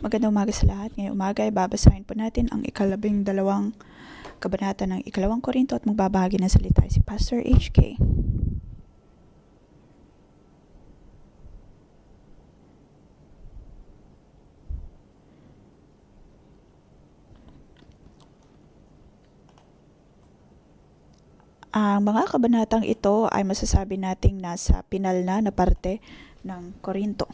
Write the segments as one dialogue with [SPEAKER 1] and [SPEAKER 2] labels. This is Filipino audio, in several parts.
[SPEAKER 1] Magandang umaga sa lahat. Ngayong umaga ay babasahin po natin ang 12 kabanata ng 2 Korinto at magbabahagi ng salita si Pastor HK. Ang mga kabanatang ito ay masasabi nating nasa pinal na parte ng Korinto.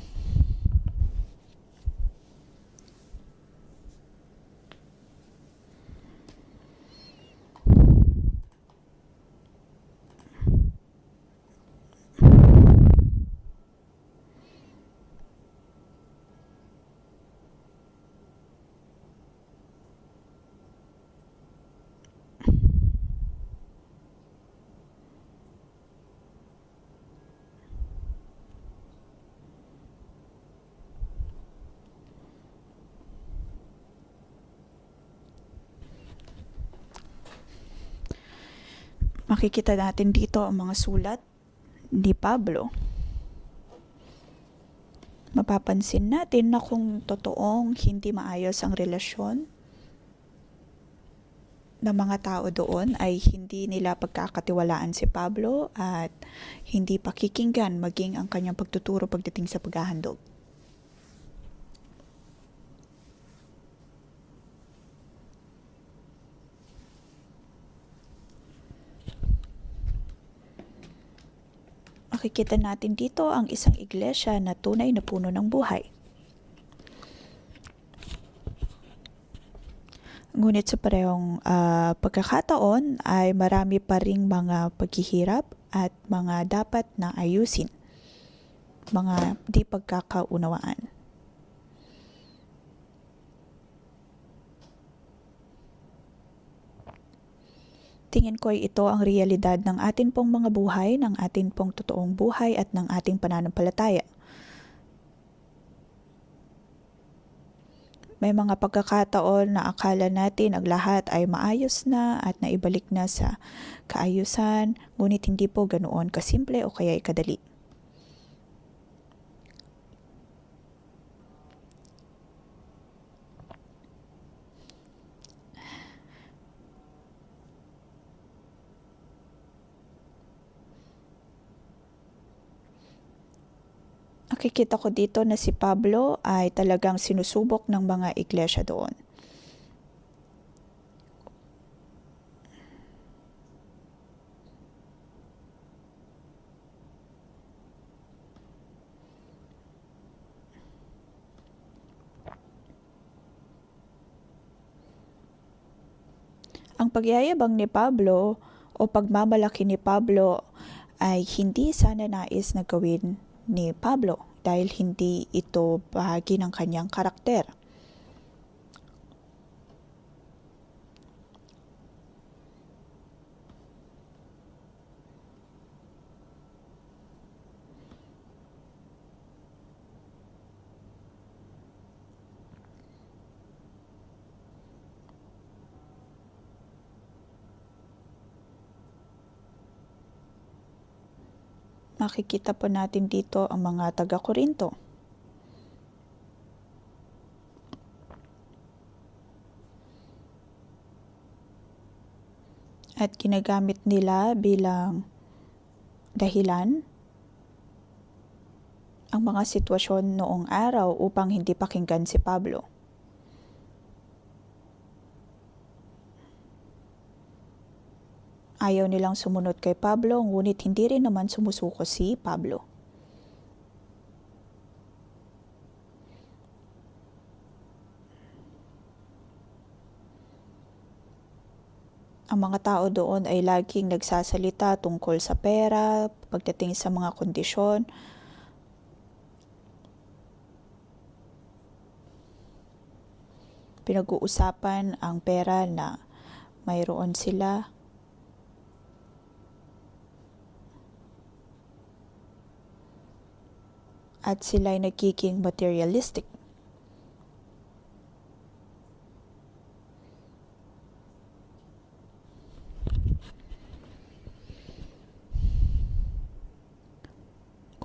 [SPEAKER 1] Makikita natin dito ang mga sulat ni Pablo. Mapapansin natin na kung totoong hindi maayos ang relasyon ng mga tao doon ay hindi nila pagkakatiwalaan si Pablo at hindi pakikinggan maging ang kanyang pagtuturo pagdating sa paghahandog. Makikita natin dito ang isang iglesia na tunay na puno ng buhay. Ngunit sa parehong pagkakataon ay marami pa ring mga paghihirap at mga dapat na ayusin, mga di pagkakaunawaan. Tingin ko ay ito ang realidad ng atin pong mga buhay, ng atin pong totoong buhay at ng ating pananampalataya. May mga pagkakataon na akala natin ang lahat ay maayos na at naibalik na sa kaayusan, ngunit hindi po ganoon kasimple o kaya kadali. Nakikita ko dito na si Pablo ay talagang sinusubok ng mga iglesia doon. Ang pagyayabang ni Pablo o pagmamalaki ni Pablo ay hindi sana nais na gawin ni Pablo dahil hindi ito bahagi ng kanyang karakter. Makikita po natin dito ang mga taga-Korinto. At ginagamit nila bilang dahilan ang mga sitwasyon noong araw upang hindi pakinggan si Pablo. Ayaw nilang sumunod kay Pablo, ngunit hindi rin naman sumusuko si Pablo. Ang mga tao doon ay laging nagsasalita tungkol sa pera, pagdating sa mga kondisyon. Pinag-uusapan ang pera na mayroon sila. At sila'y nagiging materialistic.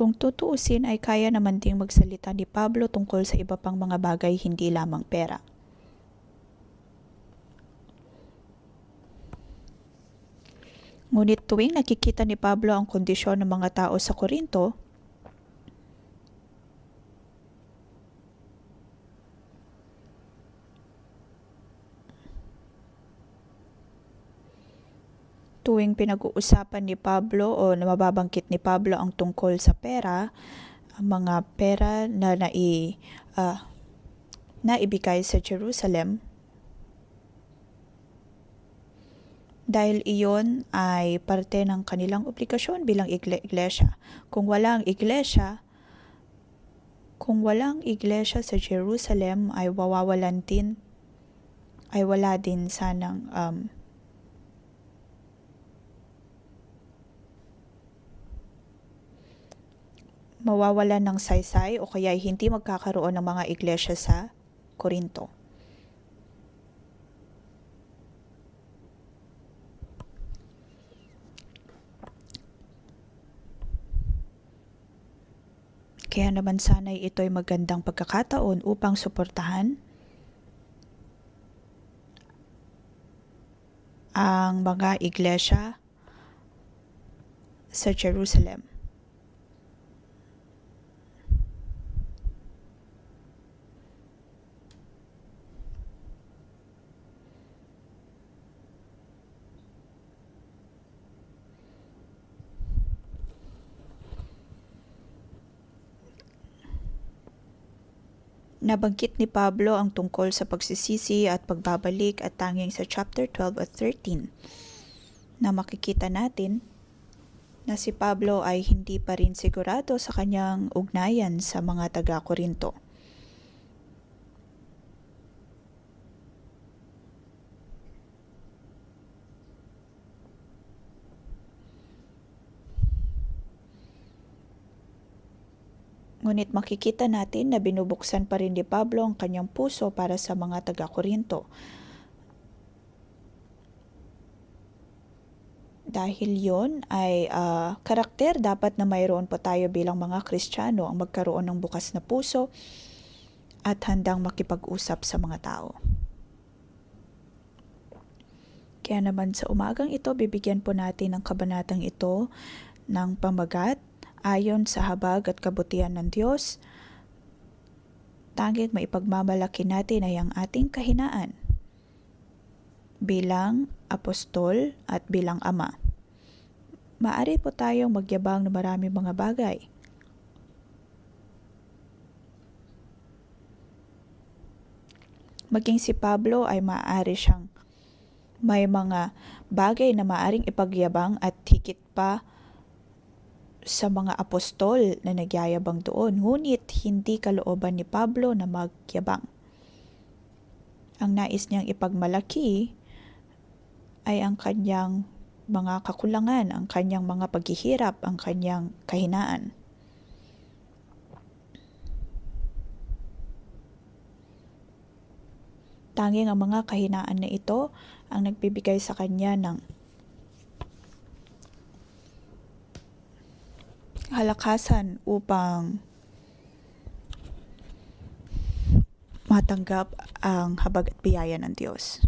[SPEAKER 1] Kung tutuusin ay kaya naman ding magsalita ni Pablo tungkol sa iba pang mga bagay, hindi lamang pera. Ngunit tuwing nakikita ni Pablo ang kondisyon ng mga tao sa Korinto, tuwing pinag-uusapan ni Pablo o mababangkit ni Pablo ang tungkol sa pera, ang mga pera na naibigay sa Jerusalem, dahil iyon ay parte ng kanilang obligasyon bilang iglesia. Kung walang iglesia sa Jerusalem ay wala din sanang mawawalan ng saysay o kaya hindi magkakaroon ng mga iglesia sa Korinto. Kaya naman sana'y ito'y magandang pagkakataon upang suportahan ang mga iglesia sa Jerusalem. Nabanggit ni Pablo ang tungkol sa pagsisisi at pagbabalik at tanging sa chapter 12 at 13 na makikita natin na si Pablo ay hindi pa rin sigurado sa kanyang ugnayan sa mga taga-Korinto. Ngunit makikita natin na binubuksan pa rin ni Pablo ang kanyang puso para sa mga taga-Korinto. Dahil yon ay karakter dapat na mayroon po tayo bilang mga Kristiyano, ang magkaroon ng bukas na puso at handang makipag-usap sa mga tao. Kaya naman sa umagang ito, bibigyan po natin ang kabanatang ito ng pamagat ayon sa habag at kabutihan ng Diyos. Tanging maipagmamalaki natin ay ang ating kahinaan bilang apostol at bilang ama. Maaari po tayong magyabang ng maraming mga bagay. Maging si Pablo ay maaari siyang may mga bagay na maaring ipagyabang at higit pa sa mga apostol na nagyayabang doon. Ngunit hindi kalooban ni Pablo na magyabang. Ang nais niyang ipagmalaki ay ang kanyang mga kakulangan, ang kanyang mga paghihirap, ang kanyang kahinaan. Tanging ang mga kahinaan na ito ang nagbibigay sa kanya ng kalakasan upang matanggap ang habag at biyaya ng Diyos.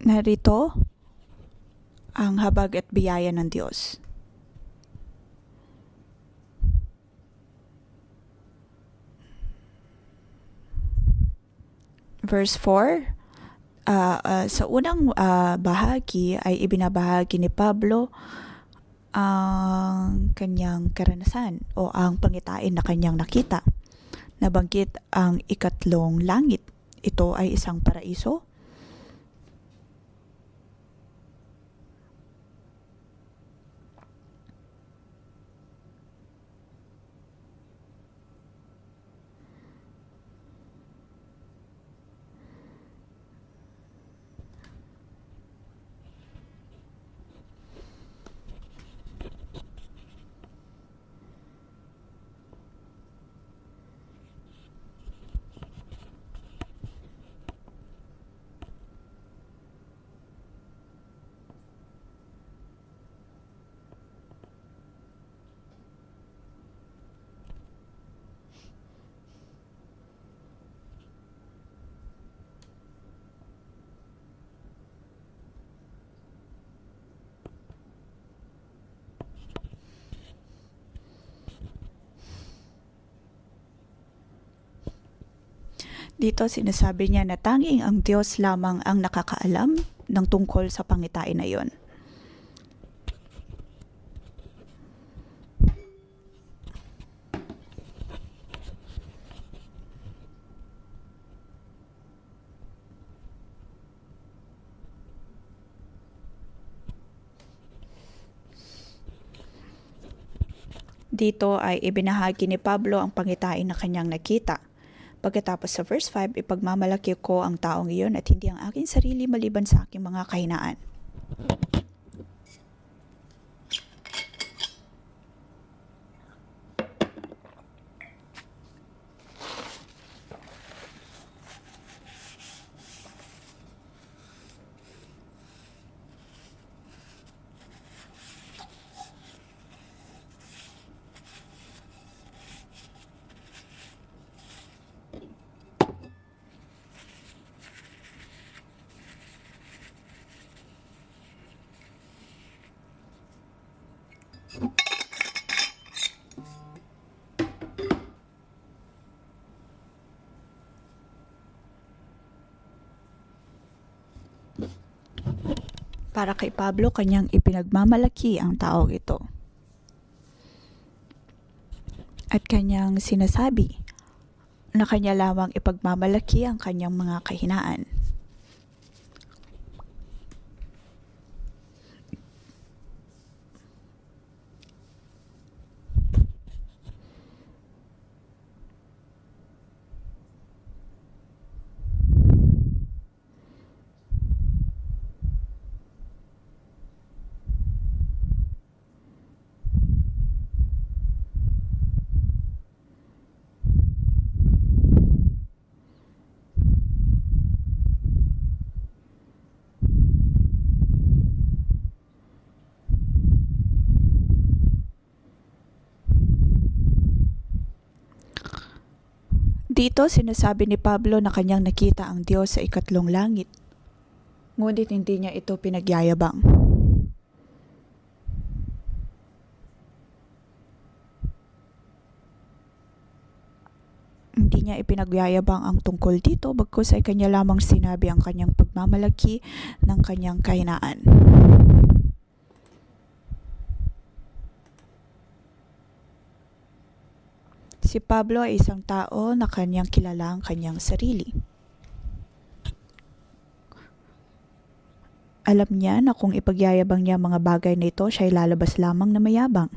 [SPEAKER 1] Narito ang habag at biyaya ng Diyos. Verse 4, sa unang bahagi ay ibinabahagi ni Pablo ang kanyang karanasan o ang pangitain na kanyang nakita. Nabanggit ang ikatlong langit. Ito ay isang paraiso. Dito sinasabi niya na tanging ang Diyos lamang ang nakakaalam ng tungkol sa pangitain na yon. Dito ay ibinahagi ni Pablo ang pangitain na kanyang nakita. Pagkatapos sa verse 5, ipagmamalaki ko ang taong iyon at hindi ang aking sarili maliban sa aking mga kahinaan. Para kay Pablo, kanyang ipinagmamalaki ang taong ito. At kanyang sinasabi na kanya lamang ipagmamalaki ang kanyang mga kahinaan. Dito sinasabi ni Pablo na kanyang nakita ang Diyos sa ikatlong langit. Ngunit hindi niya ito pinagyayabang. Hindi niya ipinagyayabang ang tungkol dito, bagkus ay kanya lamang sinabi ang kanyang pagmamalaki ng kanyang kahinaan. Si Pablo ay isang tao na kanyang kilala ang kanyang sarili. Alam niya na kung ipagyayabang niya mga bagay na ito, siya ay lalabas lamang na mayabang.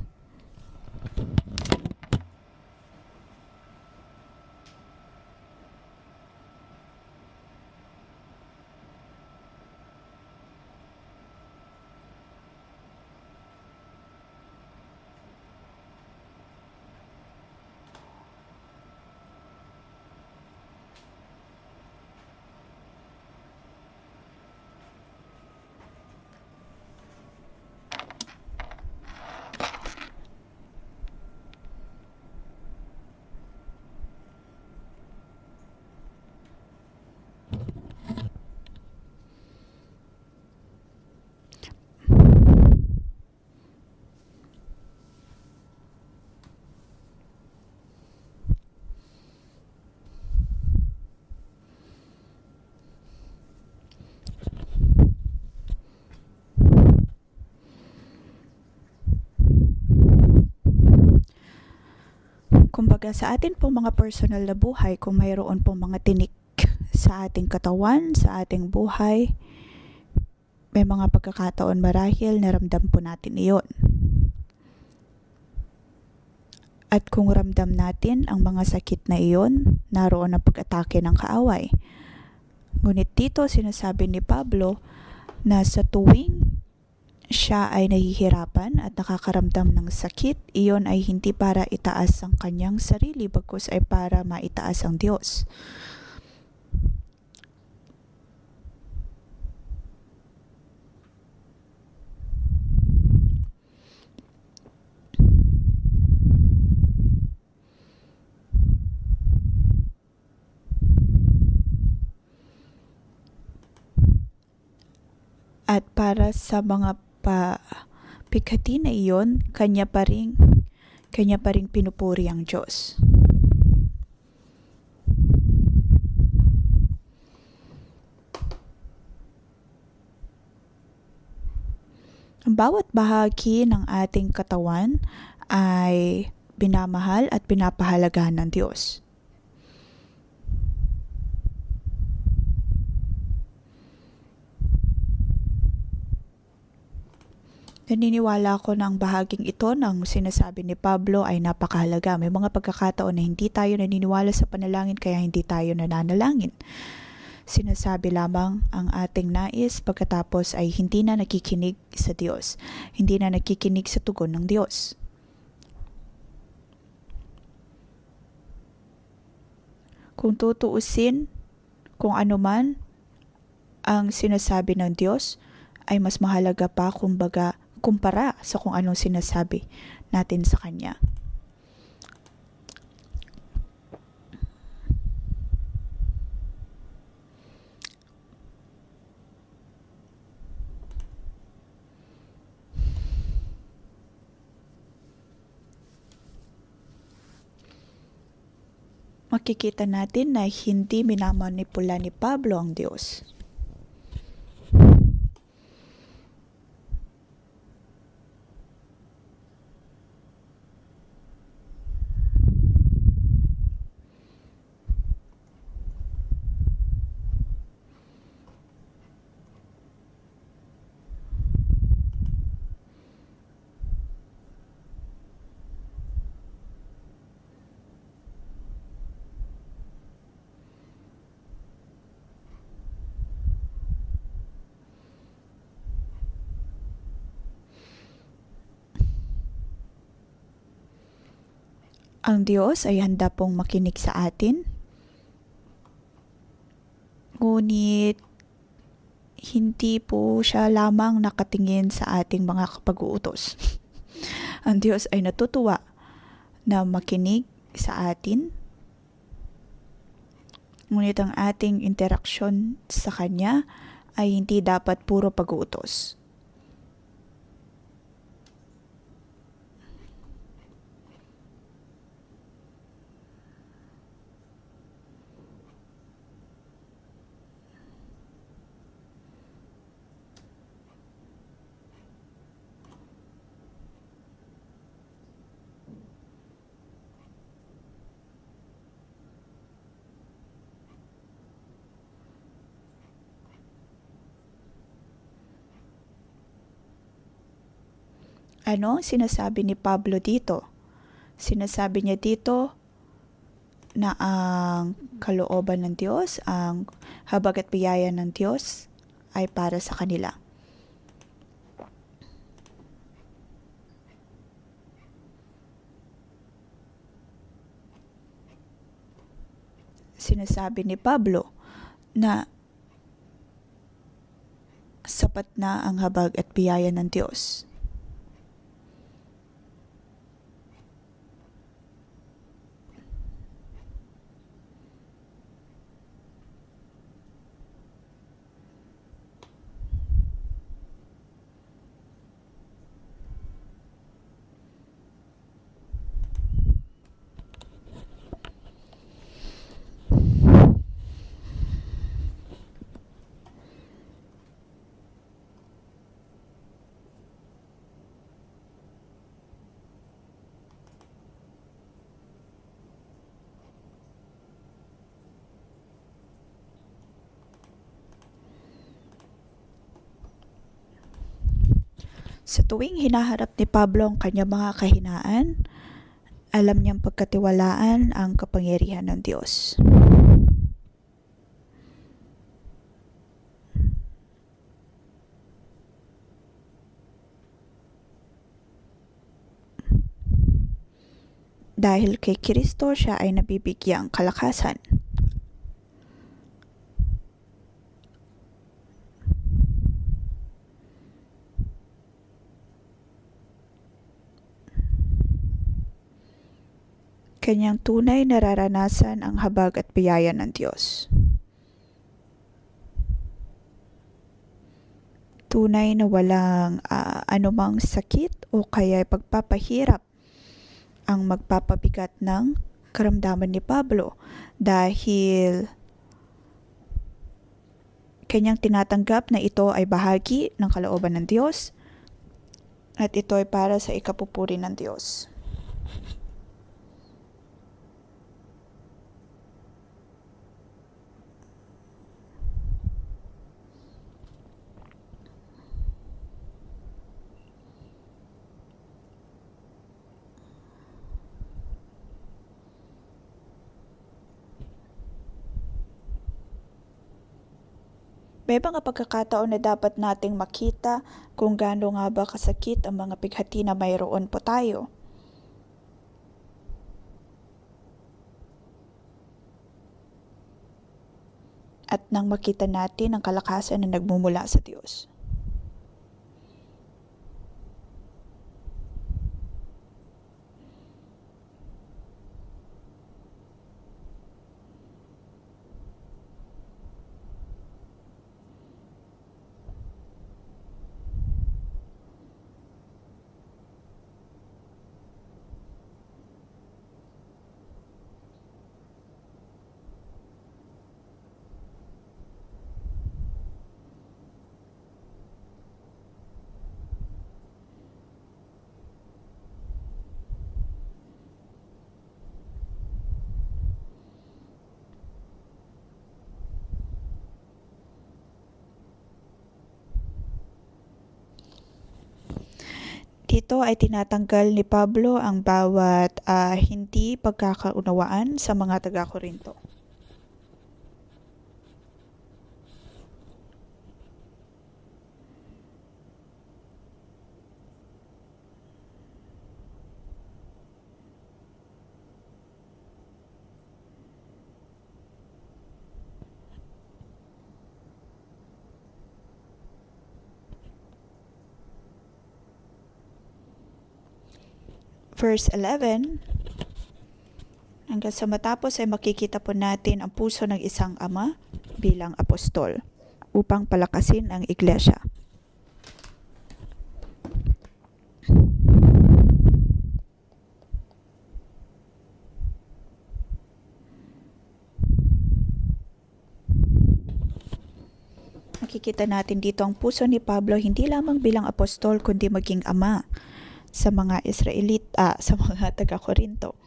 [SPEAKER 1] Kumbaga sa atin pong mga personal na buhay, kung mayroon pong mga tinik sa ating katawan, sa ating buhay, may mga pagkakataon marahil naramdam po natin iyon. At kung ramdam natin ang mga sakit na iyon, naroon ang pag-atake ng kaaway. Ngunit dito sinasabi ni Pablo na sa tuwing siya ay nahihirapan at nakakaramdam ng sakit, iyon ay hindi para itaas ang kanyang sarili, bagkus ay para maitaas ang Diyos. At para sa mga pighati na iyon, kanya pa ring pinupuri ang Diyos. Ang bawat bahagi ng ating katawan ay binamahal at pinapahalagahan ng Diyos. Naniniwala ako na ang bahaging ito ng sinasabi ni Pablo ay napakahalaga. May mga pagkakataon na hindi tayo naniniwala sa panalangin kaya hindi tayo nananalangin. Sinasabi lamang ang ating nais pagkatapos ay hindi na nakikinig sa Diyos. Hindi na nakikinig sa tugon ng Diyos. Kung tutuusin, kung ano man ang sinasabi ng Diyos ay mas mahalaga pa kumpara sa kung anong sinasabi natin sa Kanya. Makikita natin na hindi minamanipula ni Pablo ang Diyos. Ang Diyos ay handa pong makinig sa atin. Ngunit hindi po siya lamang nakatingin sa ating mga kapag-uutos. Ang Diyos ay natutuwa na makinig sa atin. Ngunit ang ating interaksyon sa Kanya ay hindi dapat puro pag-uutos. Ano sinasabi ni Pablo dito? Sinasabi niya dito na ang kalooban ng Diyos, ang habag at biyaya ng Diyos ay para sa kanila. Sinasabi ni Pablo na sapat na ang habag at biyaya ng Diyos. Sa tuwing hinaharap ni Pablo ang kanyang mga kahinaan, alam niyang pagkatiwalaan ang kapangyarihan ng Diyos. Dahil kay Kristo siya ay nabibigyang kalakasan. Kanyang tunay nararanasan ang habag at biyaya ng Diyos. Tunay na walang anumang sakit o kaya pagpapahirap ang magpapabigat ng karamdaman ni Pablo dahil kanyang tinatanggap na ito ay bahagi ng kalooban ng Diyos at ito ay para sa ikapupuri ng Diyos. May mga pagkakataon na dapat nating makita kung gaano nga ba kasakit ang mga pighati na mayroon po tayo. At nang makita natin ang kalakasan na nagmumula sa Diyos. Dito ay tinatanggal ni Pablo ang bawat hindi pagkakaunawaan sa mga taga-Korinto. Verse 11, hanggang sa matapos ay makikita po natin ang puso ng isang ama bilang apostol upang palakasin ang iglesia. Makikita natin dito ang puso ni Pablo hindi lamang bilang apostol kundi maging ama sa mga sa mga taga-Korinto.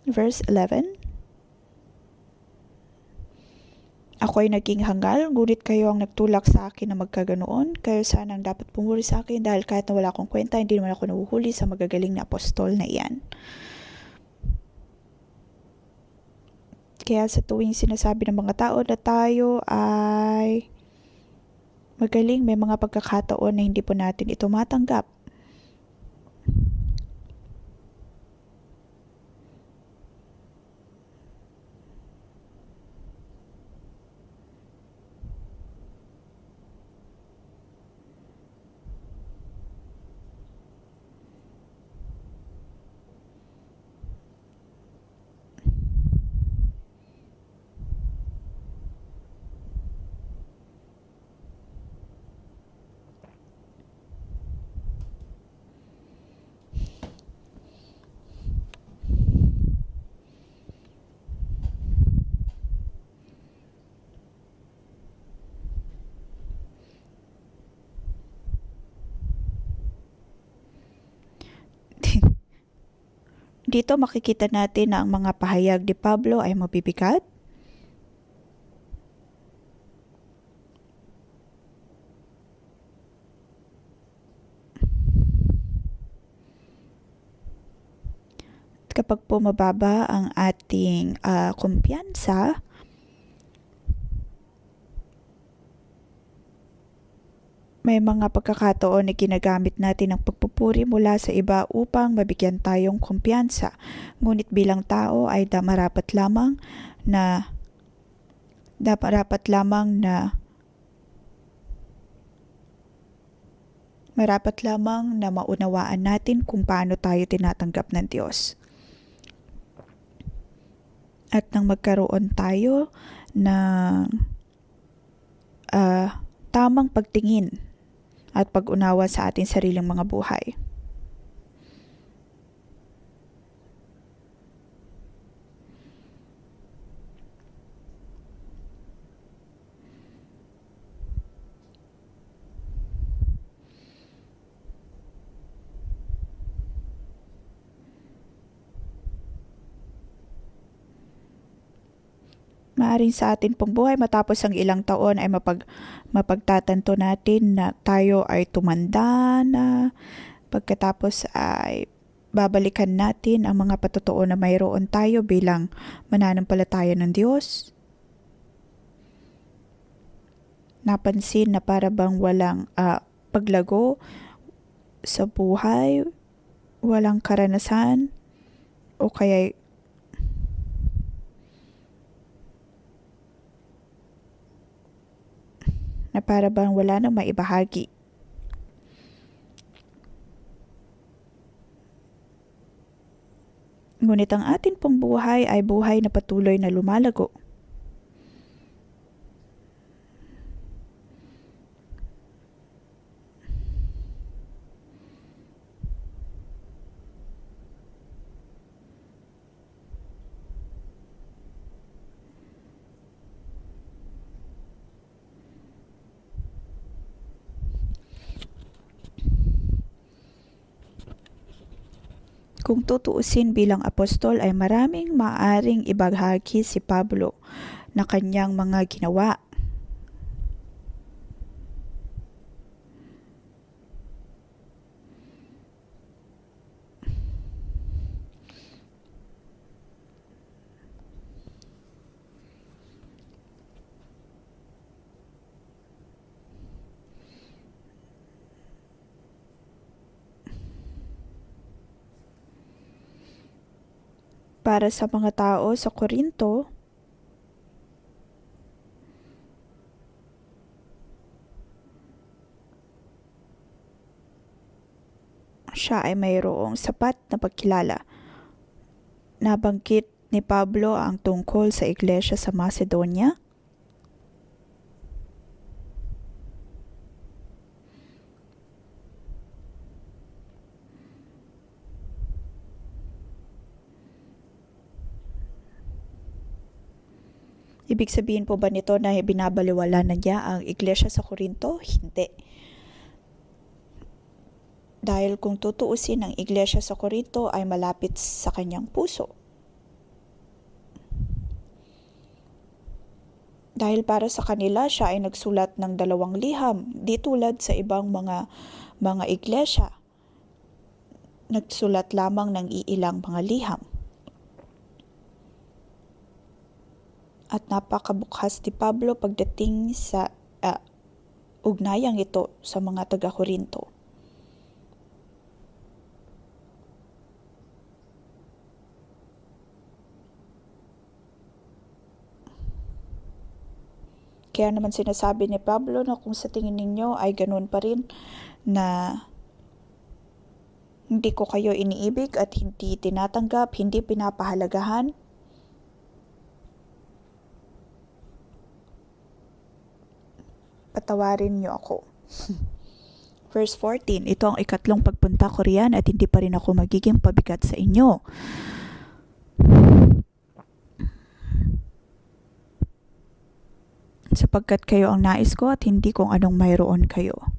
[SPEAKER 1] Verse 11, ako'y naging hangal, ngunit kayo ang nagtulak sa akin na magkaganoon. Kayo sana ang dapat pumuri sa akin dahil kahit na wala akong kwenta, hindi naman ako nahuhuli sa magagaling na apostol na iyan. Kaya sa tuwing sinasabi ng mga tao na tayo ay magaling, may mga pagkakataon na hindi po natin ito matanggap. Dito makikita natin na ang mga pahayag ni Pablo ay mabibigat Kapag po mababa ang ating kumpiyansa, may mga pagkakataon na ginagamit natin ang pagpupuri mula sa iba upang mabigyan tayong kumpiyansa. Ngunit bilang tao ay marapat lamang na maunawaan natin kung paano tayo tinatanggap ng Diyos. At nang magkaroon tayo ng tamang pagtingin at pag-unawa sa ating sariling mga buhay. Maaring sa atin pong buhay matapos ang ilang taon ay mapagtatanto natin na tayo ay tumanda na. Pagkatapos ay babalikan natin ang mga patotoo na mayroon tayo bilang mananampalataya ng Diyos. Napansin na para bang walang paglago sa buhay, walang karanasan, o kaya na para bang wala nang maibahagi. Ngunit ang atin pong buhay ay buhay na patuloy na lumalago. Kung tutuusin bilang apostol ay maraming maaring ibahagi si Pablo na kanyang mga ginawa. Para sa mga tao sa Korinto, siya ay mayroong sapat na pagkilala. Nabanggit ni Pablo ang tungkol sa iglesia sa Macedonia. Ibig sabihin po ba nito na binabaliwala na niya ang iglesia sa Korinto? Hindi. Dahil kung tutuusin, ang iglesia sa Korinto ay malapit sa kanyang puso. Dahil para sa kanila, siya ay nagsulat ng 2 liham, di tulad sa ibang mga iglesia. Nagsulat lamang ng iilang mga liham. At napakabukas ni Pablo pagdating sa ugnayang ito sa mga taga-Korinto. Kaya naman sinasabi ni Pablo na kung sa tingin ninyo ay ganun pa rin na hindi ko kayo iniibig at hindi tinatanggap, hindi pinapahalagahan, patawarin niyo ako. Verse 14, ito ang ikatlong pagpunta ko riyan at hindi pa rin ako magiging pabigat sa inyo. Sapagkat kayo ang nais ko at hindi kung anong mayroon kayo.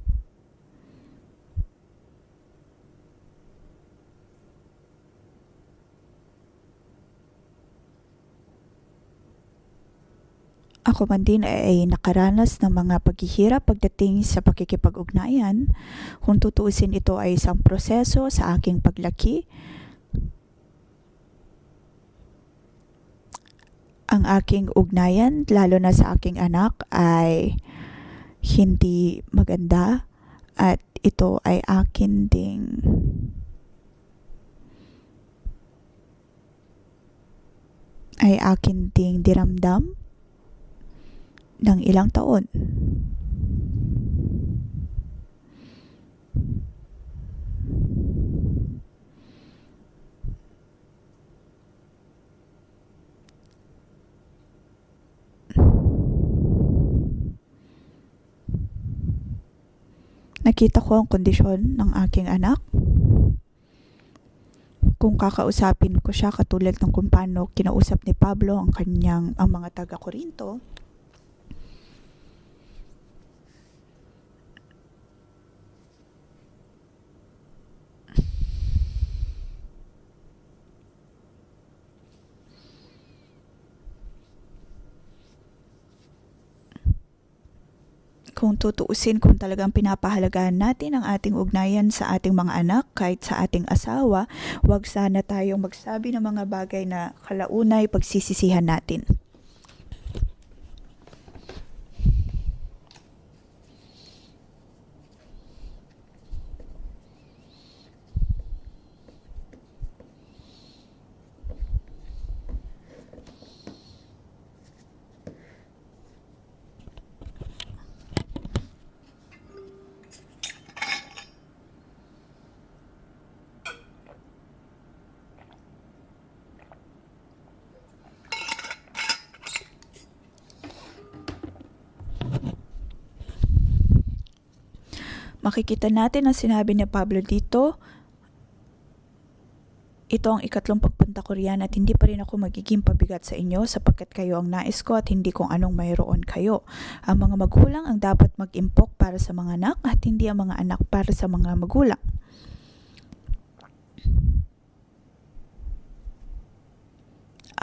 [SPEAKER 1] Ako man din ay nakaranas ng mga paghihirap pagdating sa pakikipag-ugnayan. Kung tutuusin, ito ay isang proseso sa aking paglaki. ang aking ugnayan, lalo na sa aking anak, ay hindi maganda at ito ay akin ding diramdam ng ilang taon. Nakita ko ang kondisyon ng aking anak. Kung kakausapin ko siya katulad ng kung paano kinausap ni Pablo ang mga taga-Korinto, kung tutuusin, kung talagang pinapahalagahan natin ang ating ugnayan sa ating mga anak, kahit sa ating asawa, wag sana tayong magsabi ng mga bagay na kalaunay pagsisisihan natin. Makikita natin ang sinabi ni Pablo dito. Ito ang ikatlong pagpunta ko riyan at hindi pa rin ako magiging pabigat sa inyo sapagkat kayo ang nais ko at hindi kung anong mayroon kayo. Ang mga magulang ang dapat mag-impok para sa mga anak at hindi ang mga anak para sa mga magulang.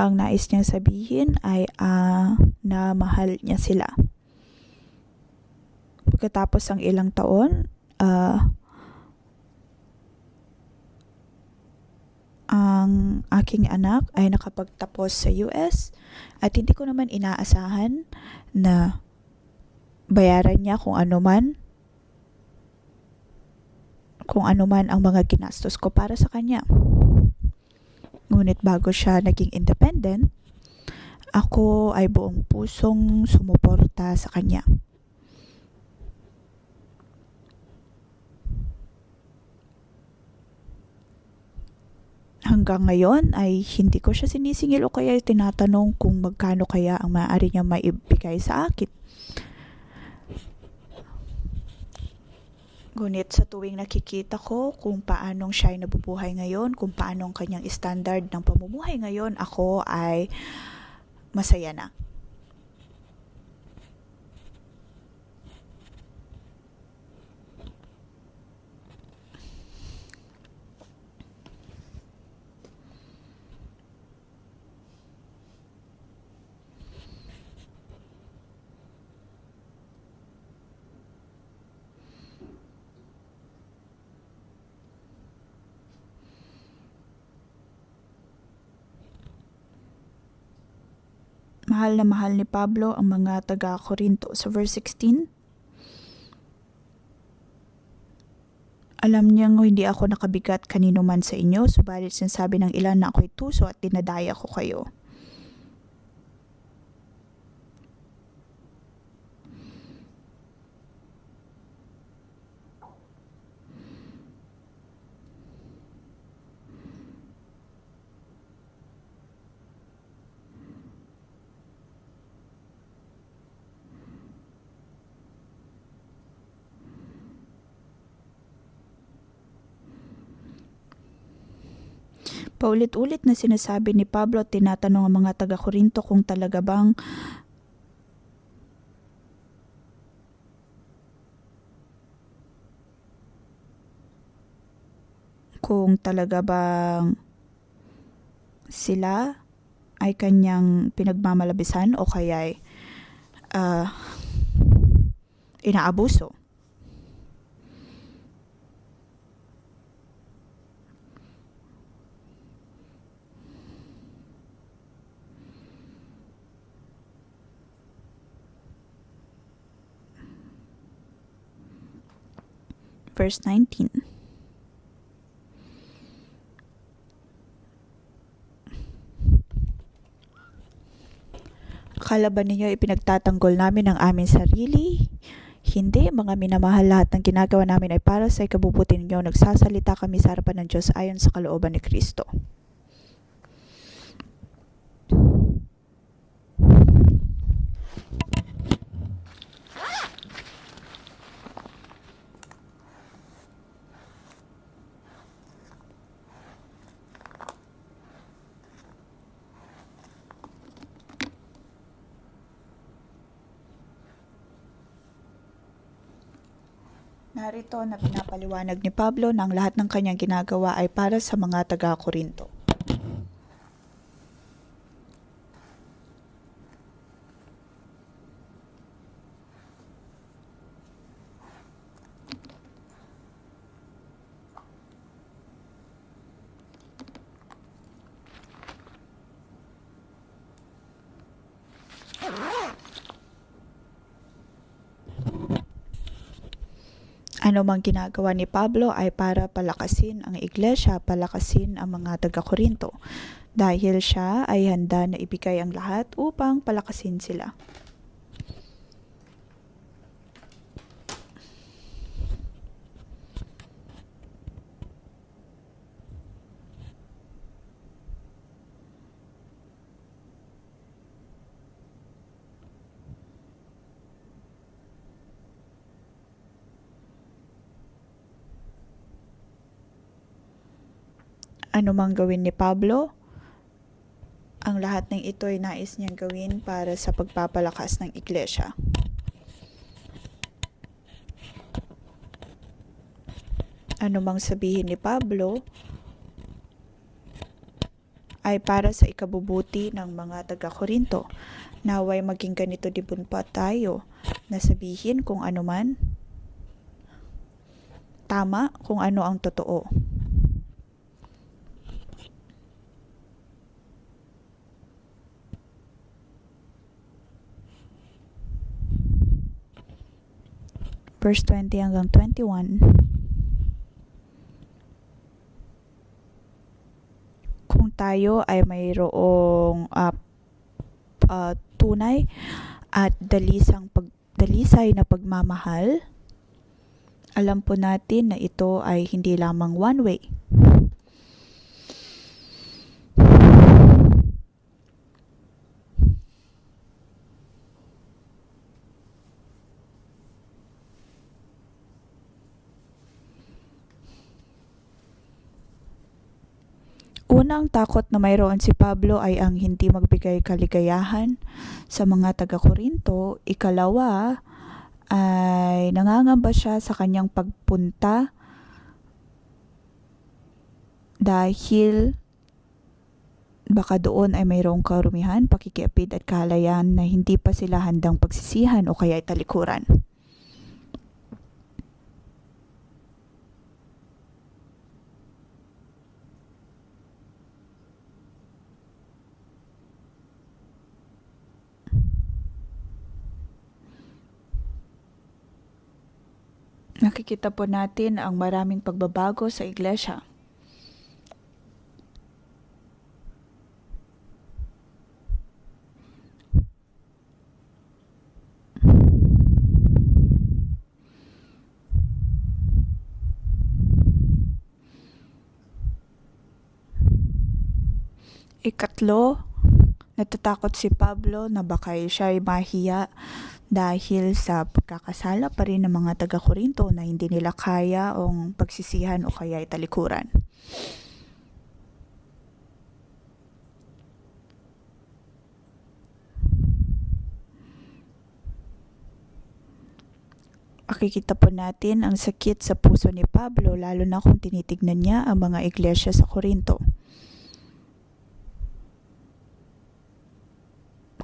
[SPEAKER 1] Ang nais niyang sabihin ay na mahal niya sila. Pagkatapos ng ilang taon, ang aking anak ay nakapagtapos sa US at hindi ko naman inaasahan na bayaran niya kung ano man ang mga ginastos ko para sa kanya. Ngunit bago siya naging independent, ako ay buong pusong sumuporta sa kanya. Hanggang ngayon ay hindi ko siya sinisingil o kaya tinatanong kung magkano kaya ang maaari niya maibigay sa akin. Ngunit sa tuwing nakikita ko kung paanong siya ay nabubuhay ngayon, kung paanong kanyang standard ng pamumuhay ngayon, ako ay masaya na. Mahal na mahal ni Pablo ang mga taga-Korinto. Sa verse 16, alam niyang hindi ako nakabigat kanino man sa inyo, subalit sinasabi ng ilan na ako'y tuso at dinadaya ko kayo. Paulit-ulit na sinasabi ni Pablo at tinatanong ang mga taga-Korinto kung talaga bang sila ay kanyang pinagmamalabisan o kaya ay inaabuso. verse 19. Akala ba ninyo ipinagtatanggol namin ang aming sarili? Hindi, mga minamahal, lahat ng ginagawa namin ay para sa ikabubuti ninyo. Nagsasalita kami sa harapan ng Diyos ayon sa kalooban ni Kristo. Narito na pinapaliwanag ni Pablo na ang lahat ng kanyang ginagawa ay para sa mga taga-Korinto. Ano mang ginagawa ni Pablo ay para palakasin ang iglesia, palakasin ang mga taga-Korinto, dahil siya ay handa na ibigay ang lahat upang palakasin sila. Ano mang gawin ni Pablo, ang lahat ng ito ay nais niyang gawin para sa pagpapalakas ng iglesia. Ano mang sabihin ni Pablo ay para sa ikabubuti ng mga taga-Korinto. Naway maging ganito din pa tayo, na sabihin kung ano man tama, kung ano ang totoo. Verse 20 hanggang 21. Kung tayo ay mayroong tunay at dalisay na pagmamahal, alam po natin na ito ay hindi lamang one way. Unang takot na mayroon si Pablo ay ang hindi magbigay kaligayahan sa mga taga-Korinto. Ikalawa ay nangangamba siya sa kanyang pagpunta dahil baka doon ay mayroong karumihan, pakikiapid at kahalayan na hindi pa sila handang pagsisihan o kaya talikuran. Nakikita po natin ang maraming pagbabago sa iglesia. Ikatlo, natatakot si Pablo na baka siya ay mahiya dahil sa pagkakasala pa rin ng mga taga-Korinto na hindi nila kaya ang pagsisihan o kaya ay talikuran. Makikita po natin ang sakit sa puso ni Pablo, lalo na kung tinitignan niya ang mga iglesia sa Korinto.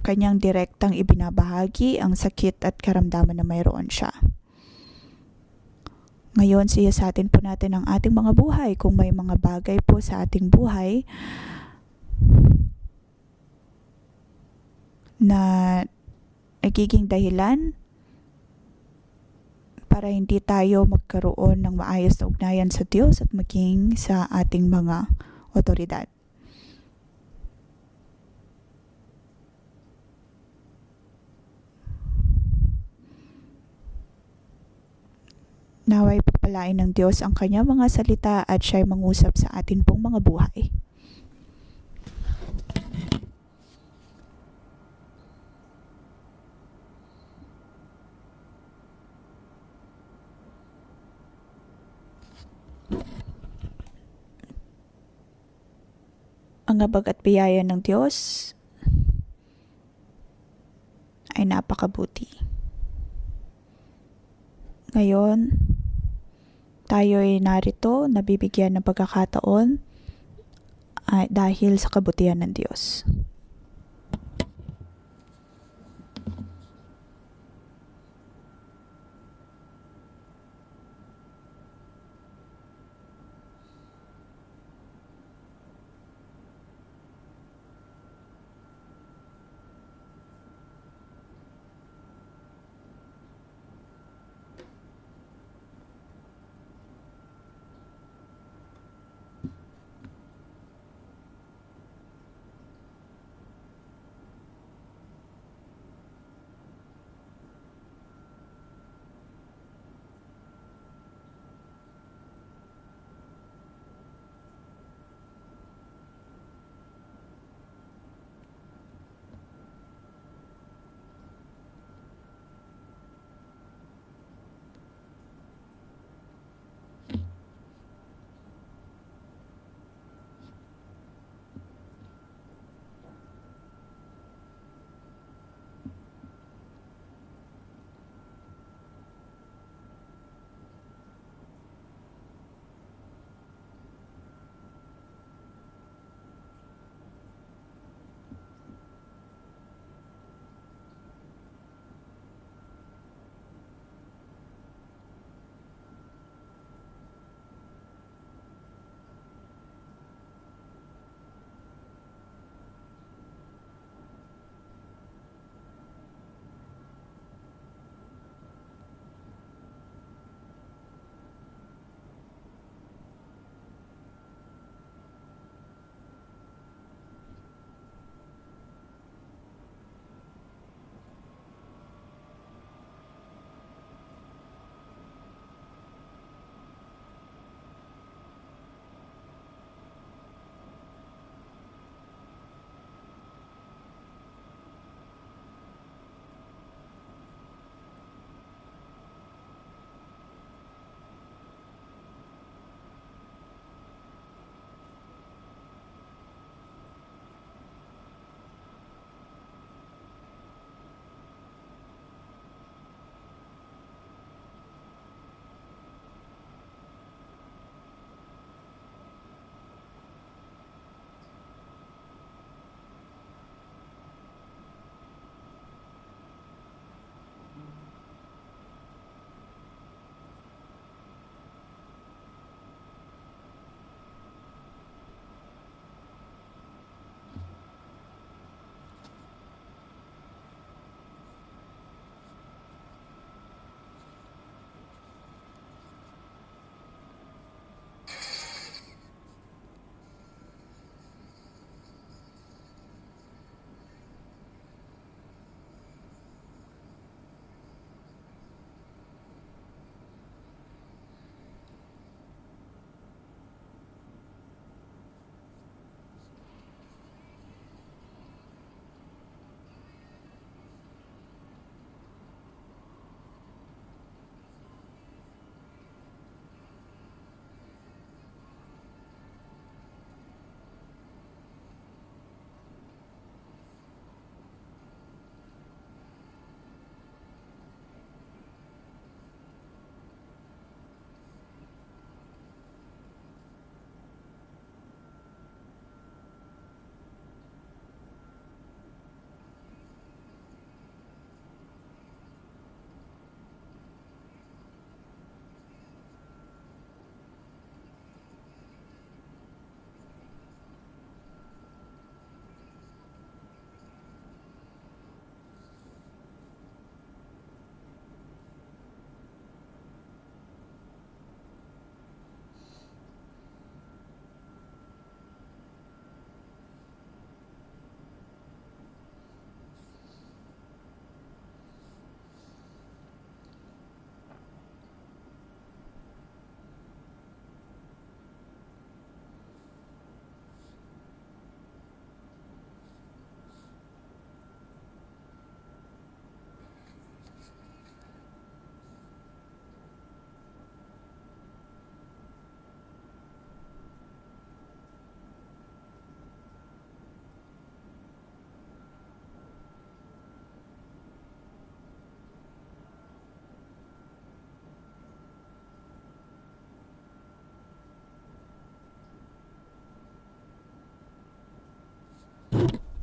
[SPEAKER 1] Kanyang direktang ibinabahagi ang sakit at karamdaman na mayroon siya. Ngayon, siyasatin po natin ang ating mga buhay. Kung may mga bagay po sa ating buhay na nagiging dahilan para hindi tayo magkaroon ng maayos na ugnayan sa Diyos at maging sa ating mga otoridad. Naway pagpalain ng Diyos ang kanyang mga salita at siya'y mangusap sa atin pong mga buhay. Ang habag at biyaya ng Diyos ay napakabuti. Ngayon, tayo ay narito, nabibigyan ng pagkakataon dahil sa kabutihan ng Diyos.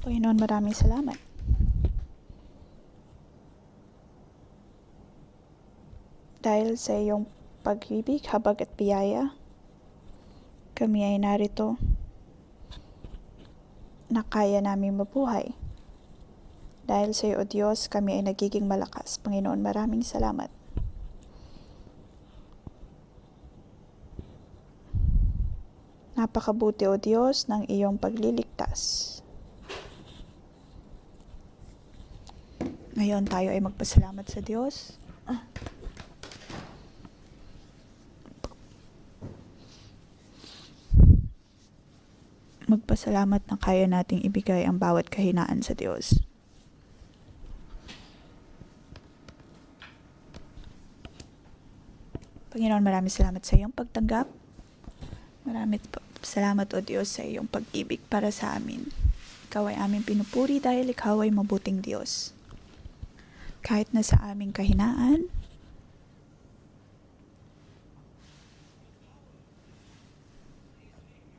[SPEAKER 1] Panginoon, maraming salamat. Dahil sa iyong pag-ibig, habag at biyaya, kami ay narito na kaya namin mabuhay. Dahil sa iyo, O Diyos, kami ay nagiging malakas. Panginoon, maraming salamat. Napakabuti, O Diyos, ng iyong pagliligtas. Ngayon tayo ay magpasalamat sa Diyos. Magpasalamat na kaya nating ibigay ang bawat kahinaan sa Diyos. Panginoon, maraming salamat sa iyong pagtanggap. Maraming salamat, O Diyos, sa iyong pag-ibig para sa amin. Ikaw ay aming pinupuri dahil ikaw ay mabuting Diyos. Kahit na sa aming kahinaan,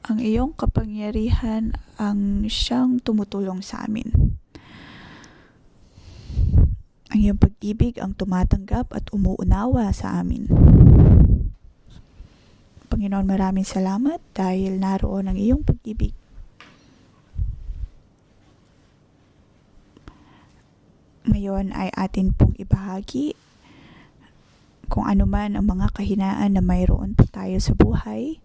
[SPEAKER 1] ang iyong kapangyarihan ang siyang tumutulong sa amin. Ang iyong pag-ibig ang tumatanggap at umuunawa sa amin. Panginoon, maraming salamat dahil naroon ang iyong pag-ibig. Ngayon ay atin pong ibahagi kung ano man ang mga kahinaan na mayroon pa tayo sa buhay.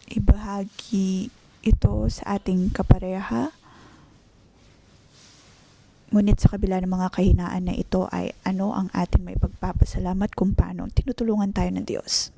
[SPEAKER 1] Ibahagi ito sa ating kapareha. Ngunit sa kabila ng mga kahinaan na ito ay ano ang ating may pagpapasalamat kung paano tinutulungan tayo ng Diyos.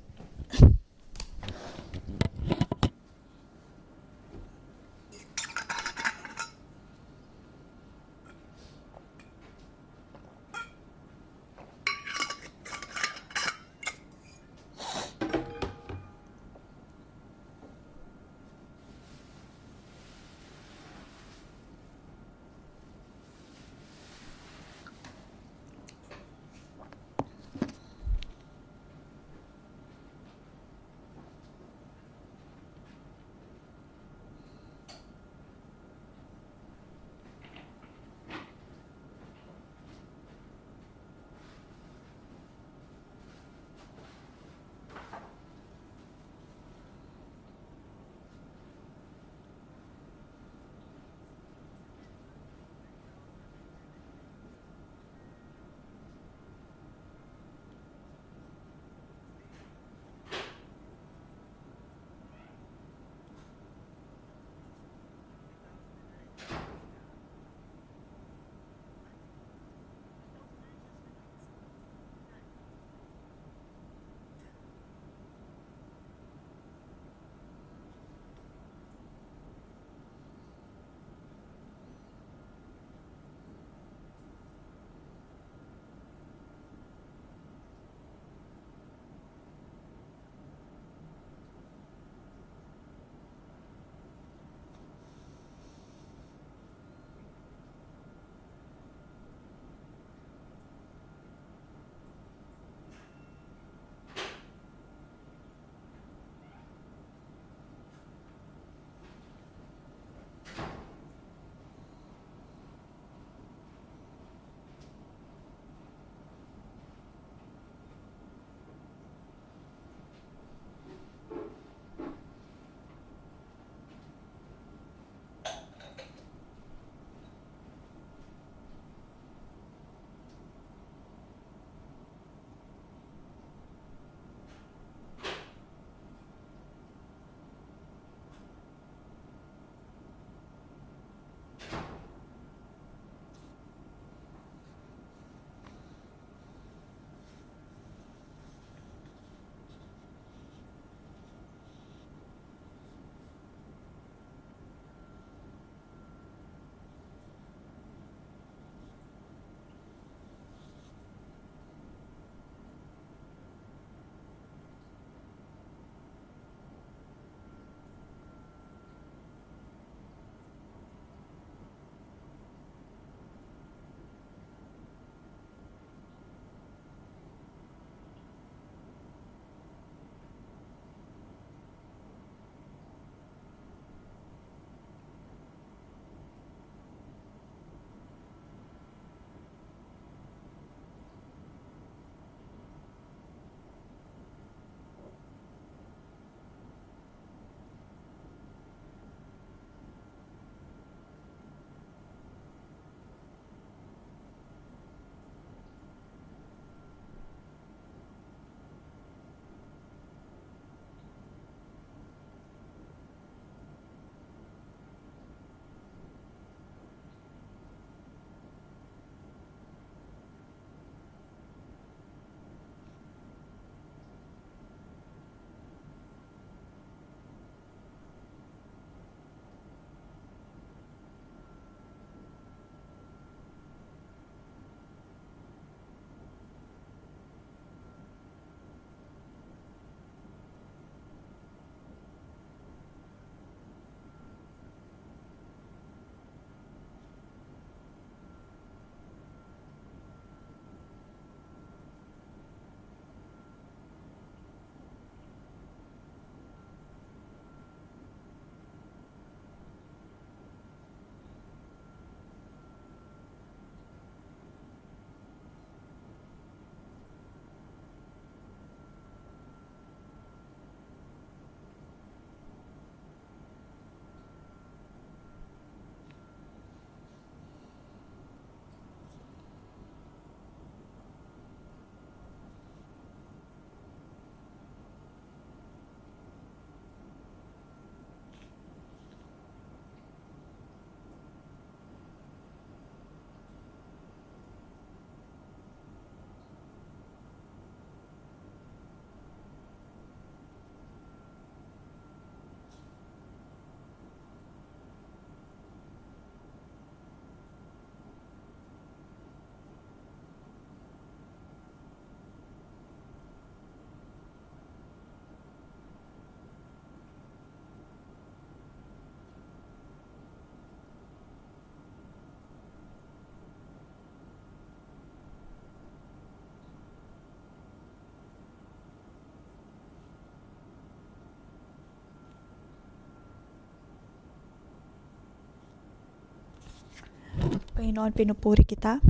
[SPEAKER 1] Panginoon, pinupuri kita.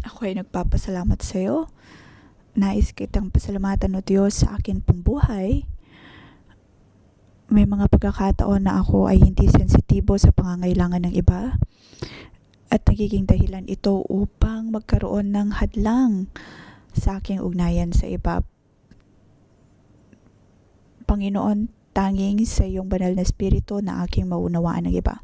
[SPEAKER 1] Ako ay nagpapasalamat sa iyo. Nais kitang pasalamatan, O Diyos, sa akin pong buhay. May mga pagkakataon na ako ay hindi sensitibo sa pangangailangan ng iba at nagiging dahilan ito upang magkaroon ng hadlang sa aking ugnayan sa iba. Panginoon, tanging sa iyong banal na espiritu na aking maunawaan ng iba.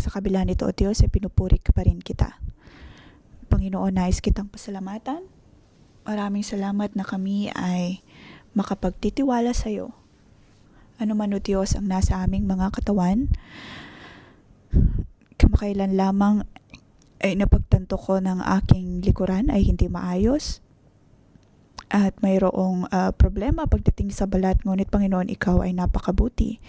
[SPEAKER 1] Sa kabila nito, O Diyos, ay pinupuri ka pa rin kita. Panginoon, nais kitang pasalamatan. Maraming salamat na kami ay makapagtitiwala sa iyo. Ano man, O Diyos, ang nasa aming mga katawan, kamakailan lamang ay napagtanto ko ng aking likuran ay hindi maayos at mayroong problema pagdating sa balat. Ngunit Panginoon, ikaw ay napakabuti.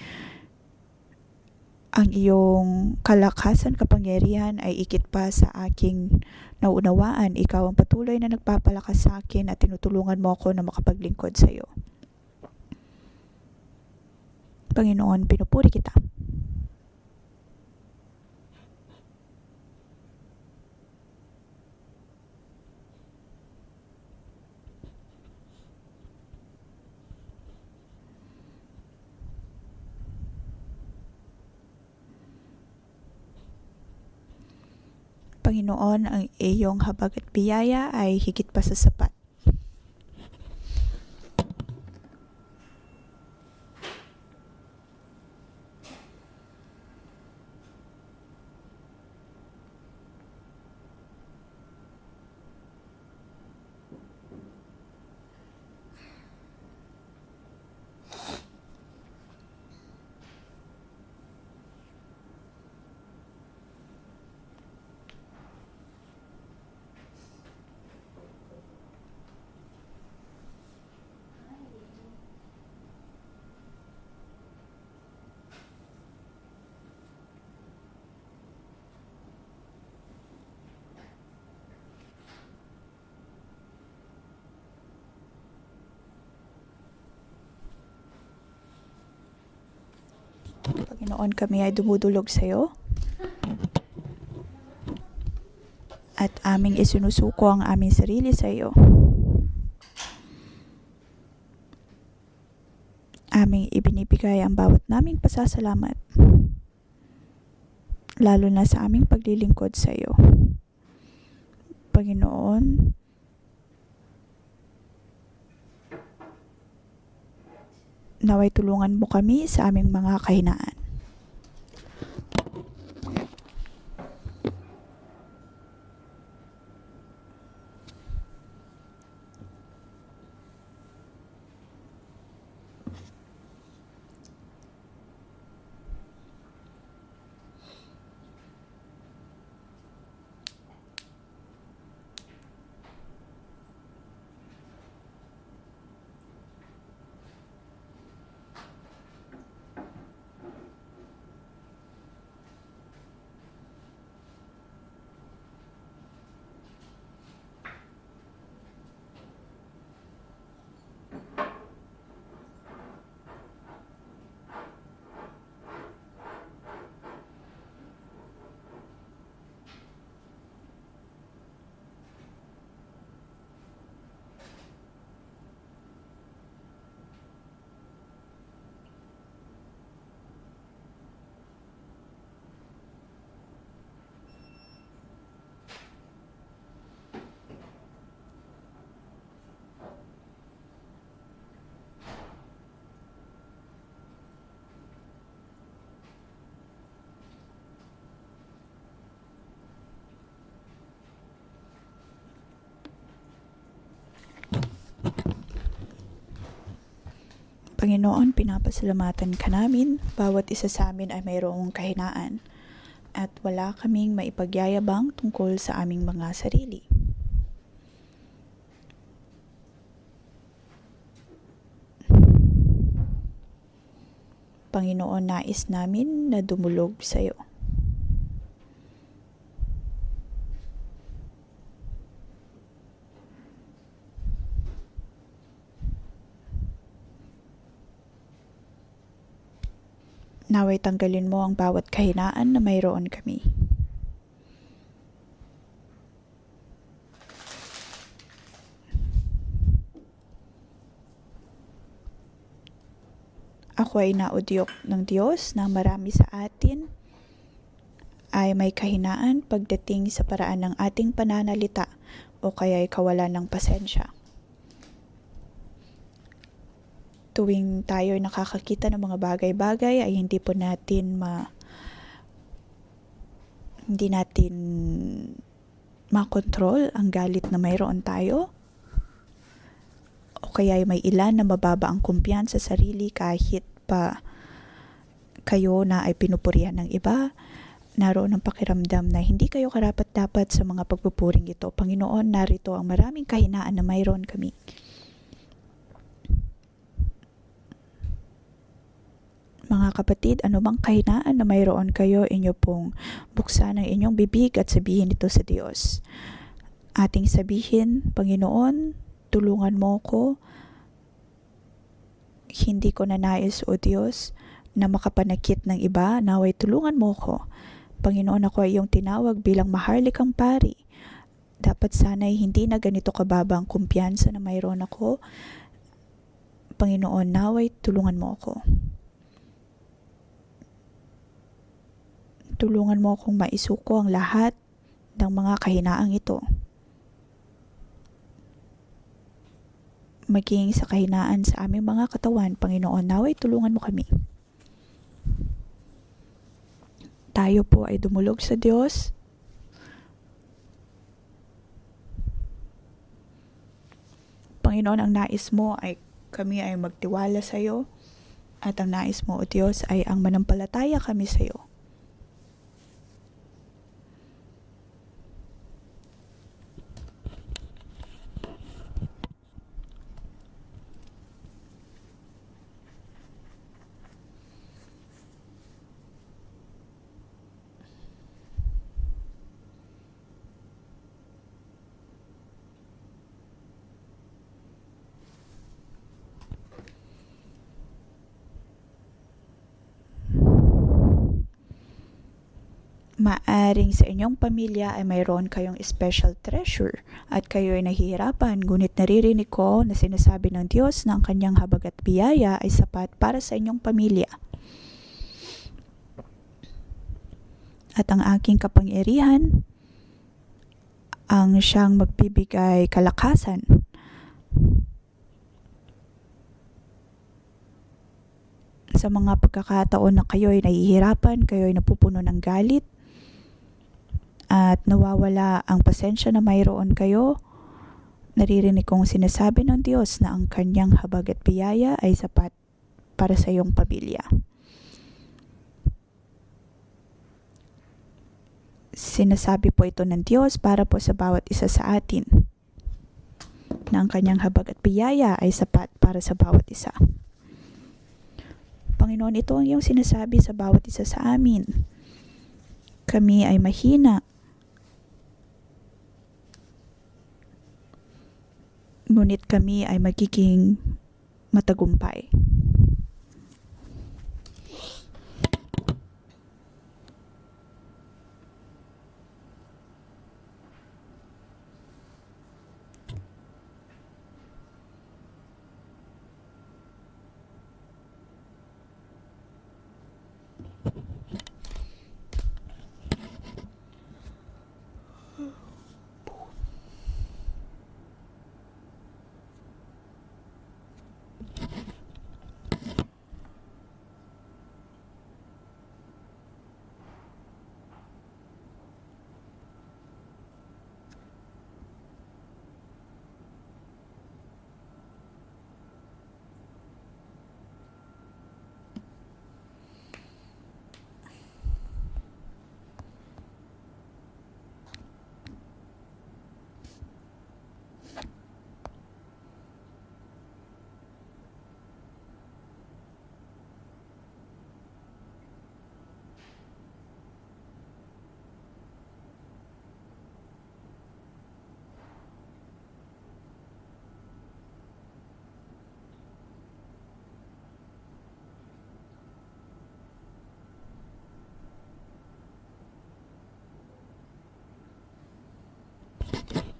[SPEAKER 1] Ang iyong kalakasan, kapangyarihan ay ikit pa sa aking nauunawaan. Ikaw ang patuloy na nagpapalakas sa akin at tinutulungan mo ako na makapaglingkod sa iyo. Panginoon, pinupuri kita. Panginoon, ang iyong habag at biyaya ay higit pa sa sapat. Panginoon, kami ay dumudulog sa iyo at aming isinusuko ang aming sarili sa iyo. Aming ibinibigay ang bawat naming pasasalamat, lalo na sa aming paglilingkod sa iyo. Panginoon, naway tulungan mo kami sa aming mga kahinaan. Panginoon, pinapasalamatan ka namin. Bawat isa sa amin ay mayroong kahinaan at wala kaming maipagyayabang tungkol sa aming mga sarili. Panginoon, nais namin na dumulog sa iyo. Naway tanggalin mo ang bawat kahinaan na mayroon kami. Ako ay naudyok ng Diyos na marami sa atin ay may kahinaan pagdating sa paraan ng ating pananalita o kaya ay kawalan ng pasensya. Tuwing tayo nakakakita ng mga bagay-bagay ay hindi natin makontrol ang galit na mayroon tayo. O kaya ay may ilan na mababa ang kumpiyansa sa sarili kahit pa kayo na ay pinupurihan ng iba. Naroon ang pakiramdam na hindi kayo karapat-dapat sa mga pagpupuring ito. Panginoon, narito ang maraming kahinaan na mayroon kami. Mga kapatid, anumang kahinaan na mayroon kayo, inyo pong buksan ang inyong bibig at sabihin ito sa Diyos. Ating sabihin, Panginoon, tulungan mo ko. Hindi ko na nais, O Diyos, na makapanakit ng iba. Naway tulungan mo ko. Panginoon, ako ay iyong tinawag bilang maharlikang pari. Dapat sana'y hindi na ganito kababa ang kumpiyansa na mayroon ako. Panginoon, naway tulungan mo ako. Tulungan mo akong maisuko ang lahat ng mga kahinaang ito. Maging sa kahinaan sa aming mga katawan, Panginoon, naway tulungan mo kami. Tayo po ay dumulog sa Diyos. Panginoon, ang nais mo ay kami ay magtiwala sa iyo. At ang nais mo, O Diyos, ay ang manampalataya kami sa iyo. Maaring sa inyong pamilya ay mayroon kayong special treasure at kayo ay nahihirapan, ngunit naririnig ko na sinasabi ng Diyos na ang kanyang habag at biyaya ay sapat para sa inyong pamilya. At ang aking kapangyarihan ang siyang magbibigay kalakasan. Sa mga pagkakataon na kayo ay nahihirapan, kayo ay napupuno ng galit, at nawawala ang pasensya na mayroon kayo, naririnig kong sinasabi ng Diyos na ang kanyang habag at biyaya ay sapat para sa iyong pamilya. Sinasabi po ito ng Diyos para po sa bawat isa sa atin, na ang kanyang habag at biyaya ay sapat para sa bawat isa. Panginoon, ito ang iyong sinasabi sa bawat isa sa amin. Kami ay mahina, ngunit kami ay magiging matagumpay.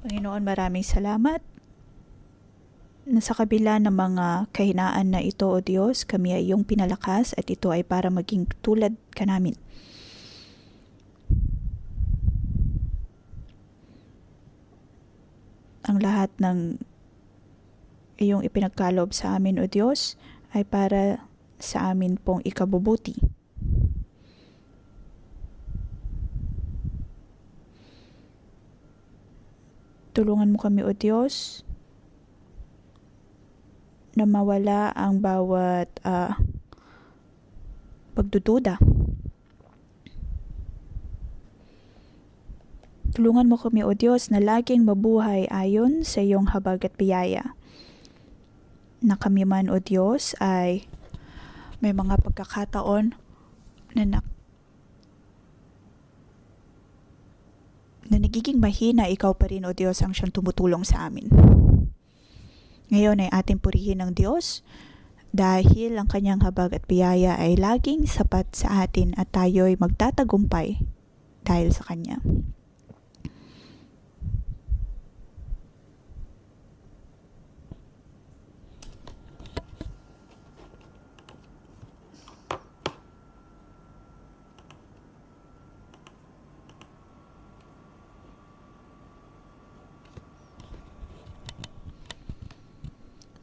[SPEAKER 1] Panginoon, maraming salamat na sa kabila ng mga kahinaan na ito, O Diyos, kami ay iyong pinalakas at ito ay para maging tulad ka namin. Ang lahat ng iyong ipinagkaloob sa amin, O Diyos, ay para sa amin pong ikabubuti. Tulungan mo kami, O Diyos, na mawala ang bawat pagdududa. Tulungan mo kami, O Diyos, na laging mabuhay ayon sa iyong habag at biyaya. Na kami man, O Diyos, ay may mga pagkakataon na nagiging mahina, ikaw pa rin, O Diyos, ang siyang tumutulong sa amin. Ngayon ay ating purihin ng Diyos dahil ang kanyang habag at biyaya ay laging sapat sa atin at tayo'y magtatagumpay dahil sa kanya.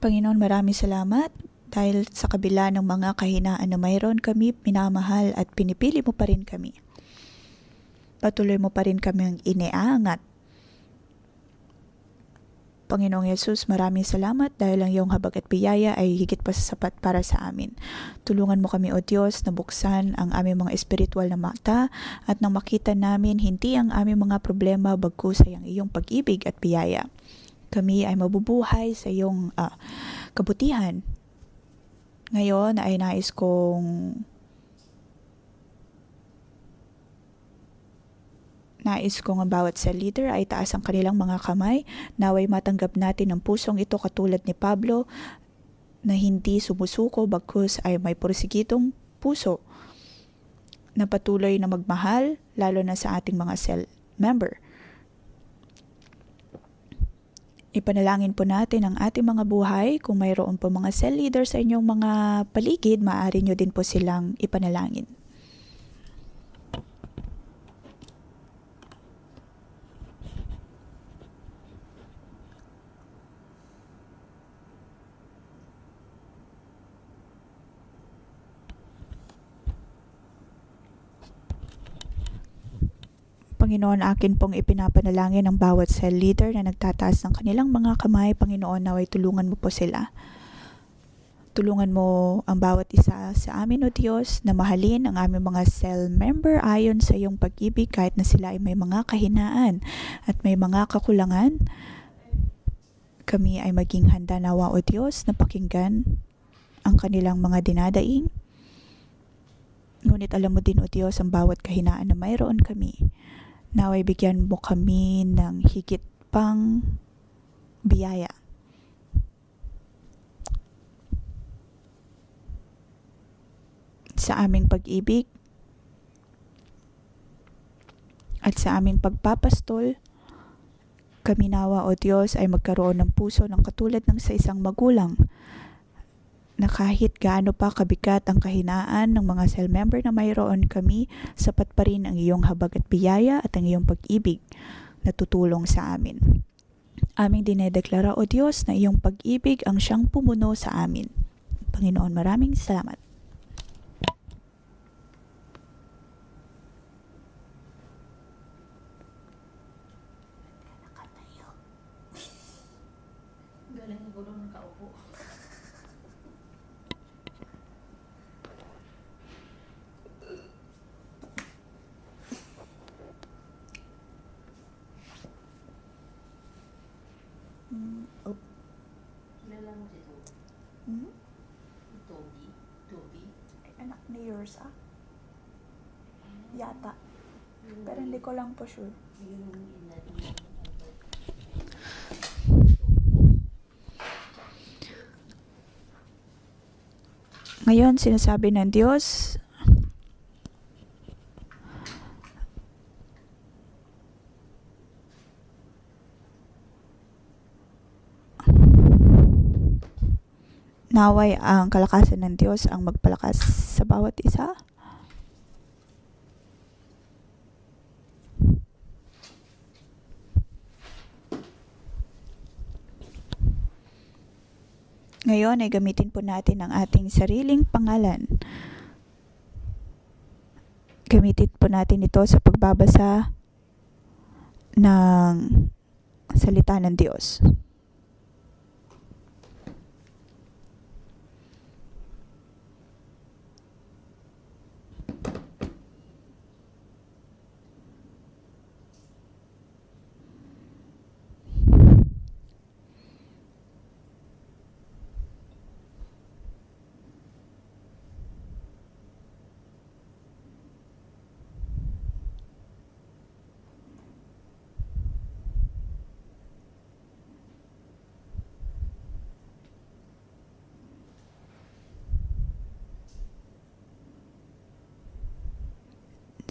[SPEAKER 1] Panginoon, maraming salamat dahil sa kabila ng mga kahinaan na mayroon kami, minamahal at pinipili mo pa rin kami. Patuloy mo pa rin kami iniaangat. Panginoong Yesus, maraming salamat dahil ang iyong habag at biyaya ay higit pa sa sapat para sa amin. Tulungan mo kami, O Diyos, na buksan ang aming mga espiritual na mata at nang makita namin hindi ang aming mga problema bagkus ay ang iyong pag-ibig at biyaya. Kami ay mabubuhay sa iyong kabutihan. Ngayon ay nais kong ang bawat cell leader ay taas ang kanilang mga kamay. Naway matanggap natin ang pusong ito katulad ni Pablo na hindi sumusuko bagkus ay may porsigitong puso na patuloy na magmahal lalo na sa ating mga cell member. Ipanalangin po natin ang ating mga buhay. Kung mayroon po mga cell leader sa inyong mga paligid, maaari nyo din po silang ipanalangin. Panginoon, akin pong ipinapanalangin ang bawat cell leader na nagtataas ng kanilang mga kamay. Panginoon, naway tulungan mo po sila. Tulungan mo ang bawat isa sa amin, O Diyos, na mahalin ang aming mga cell member ayon sa iyong pag-ibig kahit na sila ay may mga kahinaan at may mga kakulangan. Kami ay maging handa nawa, O Diyos, na pakinggan ang kanilang mga dinadaing. Ngunit alam mo din, O Diyos, ang bawat kahinaan na mayroon kami. Naway bigyan mo kami ng higit pang biyaya. Sa aming pag-ibig at sa aming pagpapastol, kami nawa, O Diyos, ay magkaroon ng puso ng katulad ng sa isang magulang na kahit gaano pa kabigat ang kahinaan ng mga cell member na mayroon kami, sapat pa rin ang iyong habag at biyaya at ang iyong pag-ibig na tutulong sa amin. Aming dinedeklara, O Diyos, na iyong pag-ibig ang siyang pumuno sa amin. Panginoon, maraming salamat.
[SPEAKER 2] Galing na gulong nakaupo. Kilala mo si Toby? Toby?
[SPEAKER 1] Anak ni Yorsa? Yata. Pero hindi ko lang po sure.
[SPEAKER 2] Yung ina niya.
[SPEAKER 1] Ngayon, sinasabi ng Diyos, Naway ang kalakasan ng Diyos ang magpalakas sa bawat isa. Ngayon ay gamitin po natin ang ating sariling pangalan. Gamitin po natin ito sa pagbabasa ng salita ng Diyos.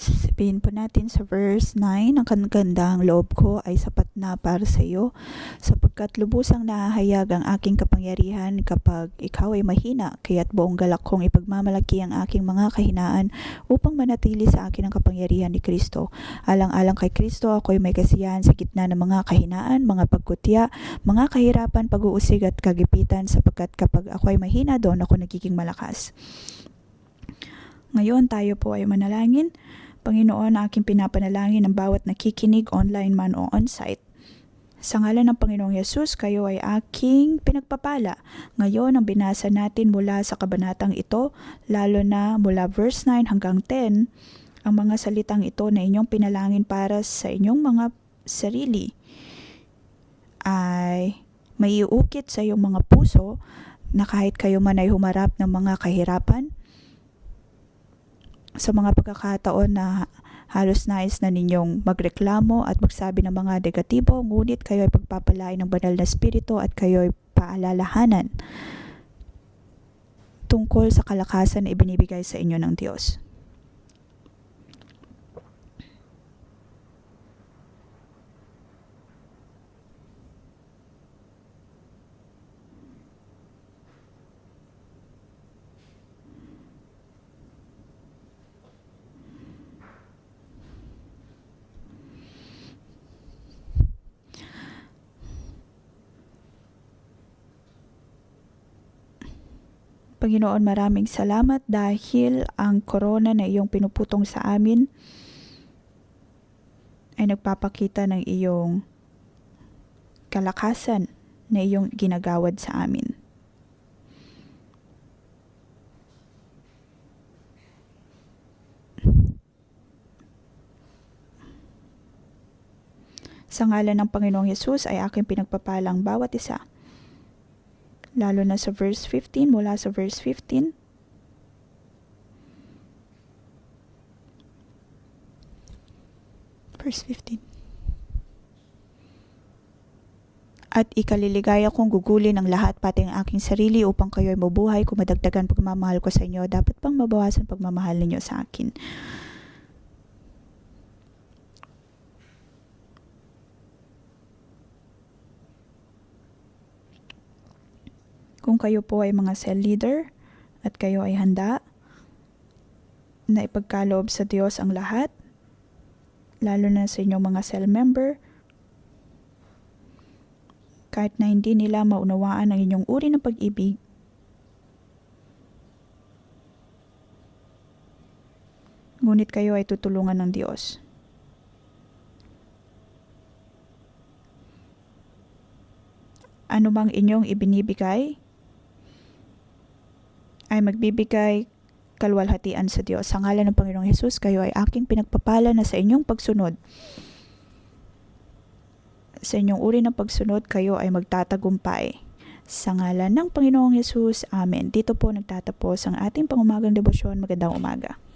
[SPEAKER 1] Sabihin po natin sa verse 9, ang kagandahang loob ko ay sapat na para sa iyo, sapagkat lubusang nahahayag ang aking kapangyarihan kapag ikaw ay mahina, kaya't buong galak kong ipagmamalaki ang aking mga kahinaan upang manatili sa akin ang kapangyarihan ni Kristo. Alang-alang kay Kristo, ako'y may kasiyahan sa gitna ng mga kahinaan, mga pagkutya, mga kahirapan, pag-uusig at kagipitan, sapagkat kapag ako ay mahina, doon ako nagiging malakas. Ngayon tayo po ay manalangin. Panginoon, aking pinapanalangin ang bawat nakikinig online man o on-site. Sa ngalan ng Panginoong Yesus, kayo ay aking pinagpapala. Ngayon, ang binasa natin mula sa kabanatang ito, lalo na mula verse 9 hanggang 10, ang mga salitang ito na inyong pinalangin para sa inyong mga sarili ay maiuukit sa iyong mga puso na kahit kayo man ay humarap ng mga kahirapan, sa mga pagkakataon na halos nais na ninyong magreklamo at magsabi ng mga negatibo, ngunit kayo ay pagpapalain ng banal na espiritu at kayo ay paalalahanan tungkol sa kalakasan na ibinibigay sa inyo ng Diyos. Panginoon, maraming salamat dahil ang corona na iyong pinuputong sa amin ay nagpapakita ng iyong kalakasan na iyong ginagawad sa amin. Sa ngalan ng Panginoong Yesus ay aking pinagpapalang bawat isa. Lalo na sa verse 15, mula sa verse 15. Verse 15. At ikaliligaya kong gugulin ang lahat pati ang aking sarili upang kayo ay mabuhay kung madagdagan pagmamahal ko sa inyo. Dapat pang mabawasan pagmamahal ninyo sa akin. Kung kayo po ay mga cell leader at kayo ay handa na ipagkaloob sa Diyos ang lahat, lalo na sa inyong mga cell member, kahit na hindi nila maunawaan ang inyong uri ng pag-ibig, ngunit kayo ay tutulungan ng Diyos. Ano bang inyong ibinibigay ay magbibigay kalwalhatian sa Diyos. Sa ngalan ng Panginoong Hesus, kayo ay aking pinagpapala na sa inyong pagsunod. Sa inyong uri ng pagsunod, kayo ay magtatagumpay. Sa ngalan ng Panginoong Hesus, Amen. Dito po nagtatapos ang ating pangumagang debosyon. Magandang umaga.